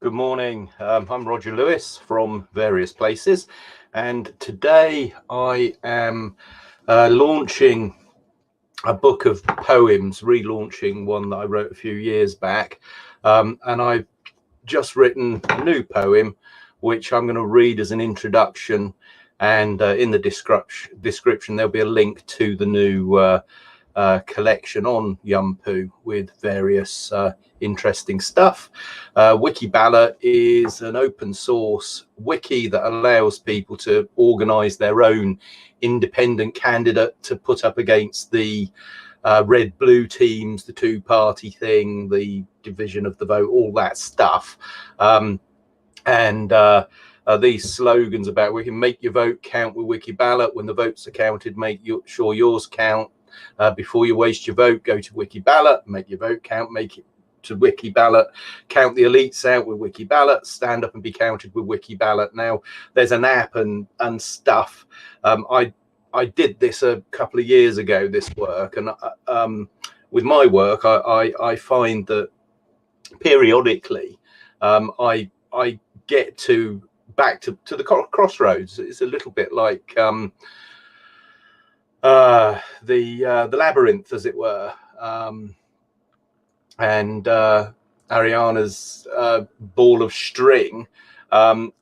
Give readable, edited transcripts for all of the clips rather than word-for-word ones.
Good morning. I'm Roger Lewis from various places, and today I am launching a book of poems, relaunching one that I wrote a few years back, and I've just written a new poem which I'm going to read as an introduction, and in the description there'll be a link to the new collection on Yumpu with various interesting stuff. Wikibala is an open source wiki that allows people to organize their own independent candidate to put up against the red blue teams, the two-party thing, the division of the vote, all that stuff. These slogans about we can make your vote count with Wikibala. When the votes are counted, make sure yours count. Before you waste your vote, go to Wikibala, make your vote count, make it to Wikibala, count the elites out with Wikibala, stand up and be counted with Wikibala. Now, there's an app and stuff. I did this a couple of years ago, this work, and with my work, I find that periodically I get back to the crossroads. It's a little bit like the labyrinth, as it were, and Ariana's ball of string, and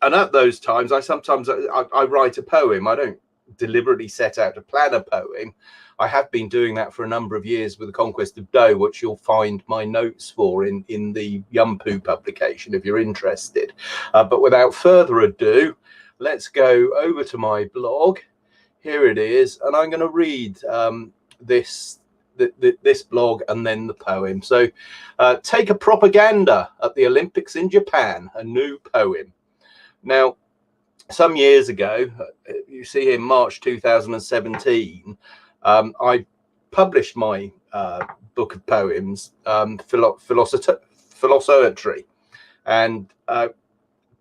at those times I write a poem. I don't deliberately set out to plan a poem. I have been doing that for a number of years with the Conquest of Dough, which you'll find my notes for in the Yumpu publication if you're interested. But without further ado, let's go over to my blog. Here it is, and I'm going to read this blog and then the poem. So, take a propaganda at the Olympics in Japan, a new poem. Now, some years ago, you see here, March 2017, I published my book of poems, Pamphleteers, and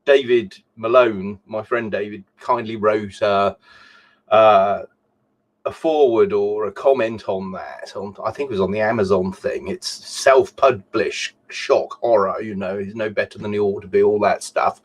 David Malone, my friend David, kindly wrote a forward or a comment on that. I think it was on the Amazon thing. It's self-published shock horror, you know, he's no better than he ought to be, all that stuff.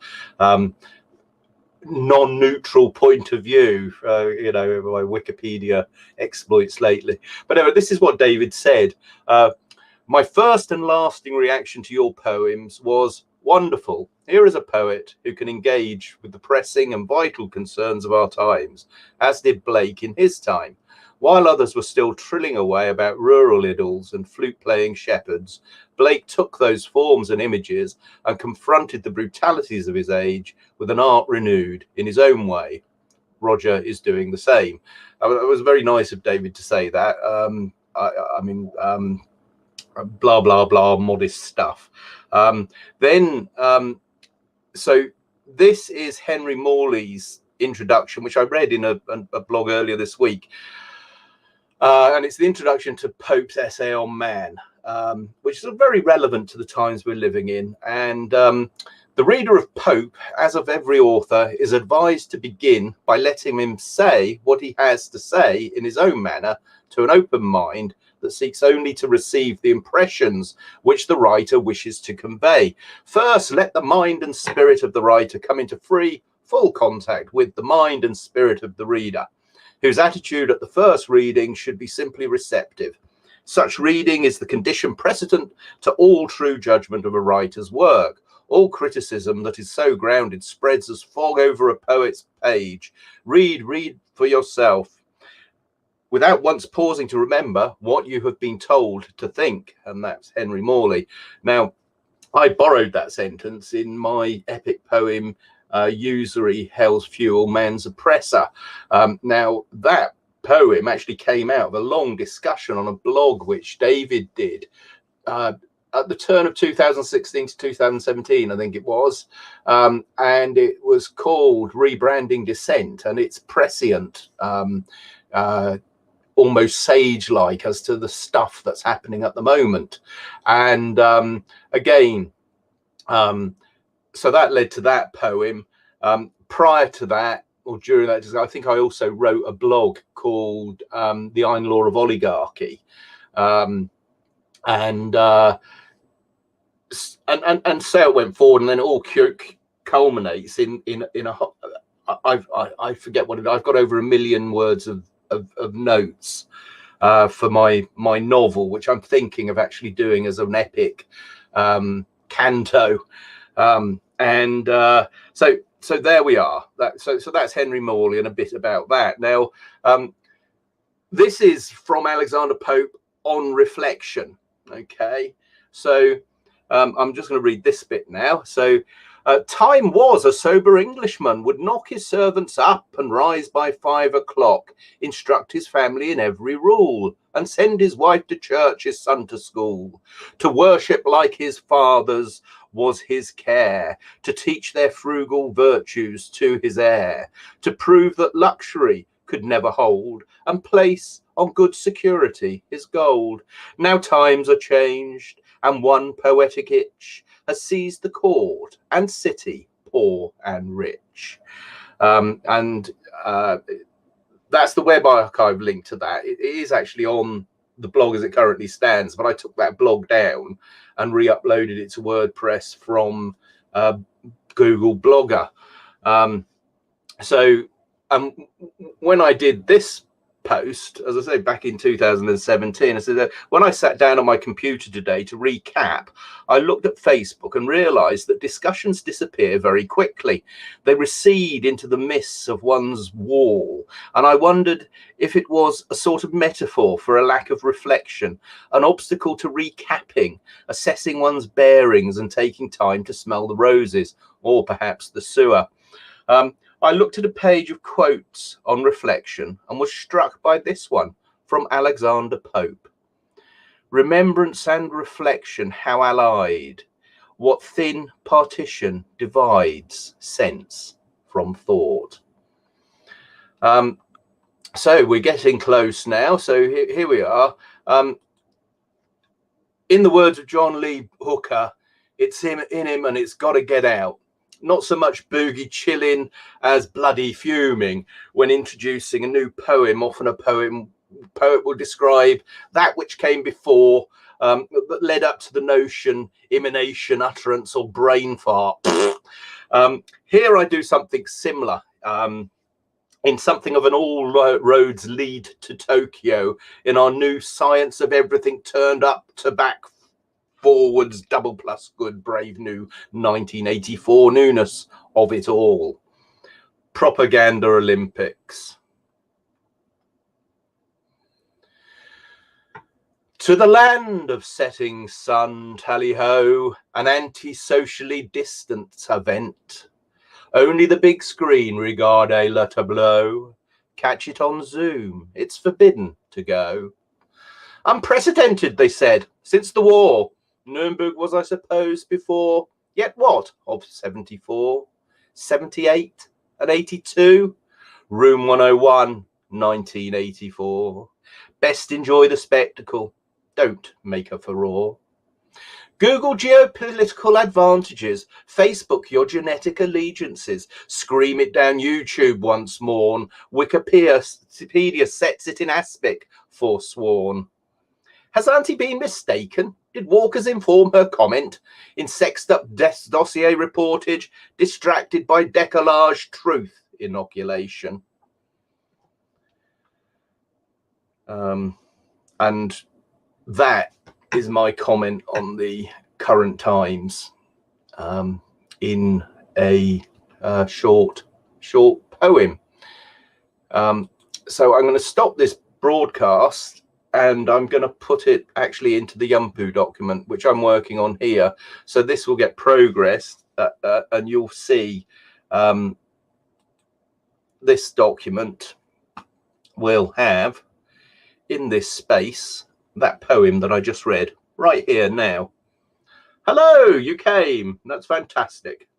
Non-neutral point of view, you know, my Wikipedia exploits lately. But anyway, this is what David said. My first and lasting reaction to your poems was wonderful. Here is a poet who can engage with the pressing and vital concerns of our times, as did Blake in his time. While others were still trilling away about rural idols and flute-playing shepherds, Blake took those forms and images and confronted the brutalities of his age with an art renewed in his own way. Roger is doing the same. It was very nice of David to say that. I mean, blah, blah, blah, modest stuff. So this is Henry Morley's introduction, which I read in a blog earlier this week. And it's the introduction to Pope's essay on man, which is very relevant to the times we're living in. And the reader of Pope, as of every author, is advised to begin by letting him say what he has to say in his own manner to an open mind that seeks only to receive the impressions which the writer wishes to convey. First, let the mind and spirit of the writer come into full contact with the mind and spirit of the reader, whose attitude at the first reading should be simply receptive. Such reading is the condition precedent to all true judgment of a writer's work. All criticism that is so grounded spreads as fog over a poet's page. Read for yourself, without once pausing to remember what you have been told to think. And that's Henry Morley. Now, I borrowed that sentence in my epic poem, Usury, Hell's Fuel, Man's Oppressor. Now, that poem actually came out of a long discussion on a blog which David did at the turn of 2016 to 2017, I think it was. And it was called Rebranding Dissent, and it's prescient, almost sage-like as to the stuff that's happening at the moment. And again, so that led to that poem. Prior to that, or during that, I think I also wrote a blog called The Iron Law of Oligarchy. and so it went forward, and then it all culminates in a I forget what I've got over 1 million words of notes for my novel, which I'm thinking of actually doing as an epic canto, and so there we are. So that's Henry Morley and a bit about that. Now this is from Alexander Pope on reflection. Okay, so I'm just going to read this bit now. So time was a sober Englishman would knock his servants up and rise by 5 o'clock, instruct his family in every rule, and send his wife to church, his son to school. To worship like his fathers was his care, to teach their frugal virtues to his heir, to prove that luxury could never hold, and place on good security his gold. Now times are changed, and one poetic itch has seized the court and city, poor and rich. And that's the web archive link to that. It is actually on the blog as it currently stands, but I took that blog down and re-uploaded it to WordPress from Google Blogger. So when I did this post, as I say, back in 2017, I said that when I sat down on my computer today to recap, I looked at Facebook and realized that discussions disappear very quickly. They recede into the mists of one's wall, and I wondered if it was a sort of metaphor for a lack of reflection, an obstacle to recapping, assessing one's bearings and taking time to smell the roses, or perhaps the sewer. I looked at a page of quotes on reflection and was struck by this one from Alexander Pope. Remembrance and reflection, how allied, what thin partition divides sense from thought. So we're getting close now. So here we are. In the words of John Lee Hooker, it's in him and it's got to get out. Not so much Boogie Chillin as Bloody Fuming when introducing a new poem. Often a poet will describe that which came before, that led up to the notion, immination, utterance, or brain fart. Here I do something similar, in something of an all roads lead to Tokyo, in our new science of everything turned up to back forwards, double plus good, brave new 1984 newness of it all. Propaganda Olympics. To the land of setting sun, tally-ho, an anti-socially distant event. Only the big screen, regarde le tableau. Catch it on Zoom, it's forbidden to go. Unprecedented, they said, since the war. Nuremberg was, I suppose, before, yet what of 74, 78 and 82? Room 101, 1984. Best enjoy the spectacle, don't make a furore. Google geopolitical advantages, Facebook your allegiances, scream it down YouTube once more, Wikipedia sets it in aspic, forsworn. Has Auntie been mistaken? Did Walkers inform her comment in sexed up dossier reportage, distracted by decollage truth inoculation? And that is my comment on the current times in a short poem. So I'm going to stop this broadcast and I'm going to put it actually into the Yumpu document, which I'm working on here. So this will get progressed and you'll see this document will have in this space that poem that I just read right here now. Hello, you came. That's fantastic.